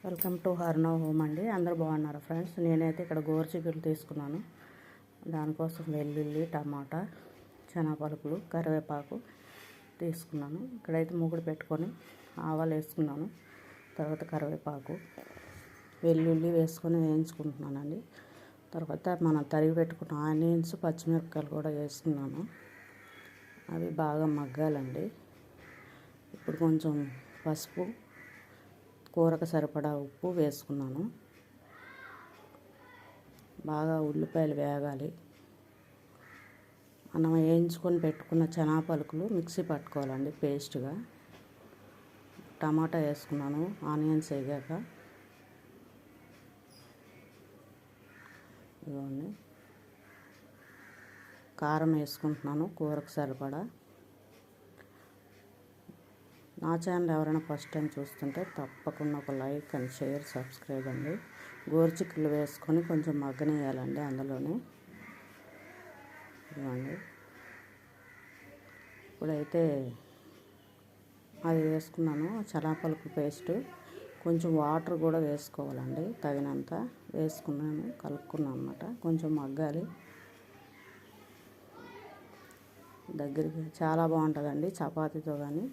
Welcome to హర్నో home అండి. అందరూ బాగున్నారు ఫ్రెండ్స్. నేనైతే ఇక్కడ గోరుచిక్కుడు తీసుకున్నాను. దానికోసం వెల్లుల్లి, టమాటా, శనగపలుకులు, కరివేపాకు తీసుకున్నాను. ఇక్కడైతే మూకుడు పెట్టుకొని ఆవాలు వేసుకున్నాను. తర్వాత కరివేపాకు, వెల్లుల్లి వేసుకొని వేయించుకుంటున్నానండి. తర్వాత మనం తరిగి పెట్టుకున్న ఆనియన్స్, పచ్చిమిరపకాయలు కూడా వేసుకున్నాను. అవి బాగా మగ్గాలండి. ఇప్పుడు కొంచెం పసుపు, కూరకు సరిపడా ఉప్పు వేసుకున్నాను. బాగా ఉల్లిపాయలు వేగాలి. మనం వేయించుకొని పెట్టుకున్న శనగపలుకులు మిక్సీ పట్టుకోవాలండి పేస్ట్గా. టమాటా వేసుకున్నాను ఆనియన్స్ వేగాక. ఇదిగోండి, కారం వేసుకుంటున్నాను కూరకు సరిపడా. నా ఛానల్ ఎవరైనా ఫస్ట్ టైం చూస్తుంటే తప్పకుండా ఒక లైక్ అండ్ షేర్, సబ్స్క్రైబ్ అండి. గోరుచిక్కులు వేసుకొని కొంచెం మగ్గనియాలండి అందులోనే. ఇవ్వండి, ఇప్పుడైతే అది వేసుకున్నాను శనగపలుకు పేస్టు. కొంచెం వాటర్ కూడా వేసుకోవాలండి, తగినంత వేసుకున్నాను, కలుపుకున్నాను అన్నమాట. కొంచెం మగ్గాలి. దగ్గరికి చాలా బాగుంటుందండి. చపాతీతో కానీ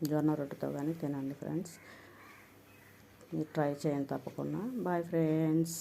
జొన్న రొట్టెతో కానీ తినండి ఫ్రెండ్స్. మీరు ట్రై చేయండి తప్పకుండా. Bye friends.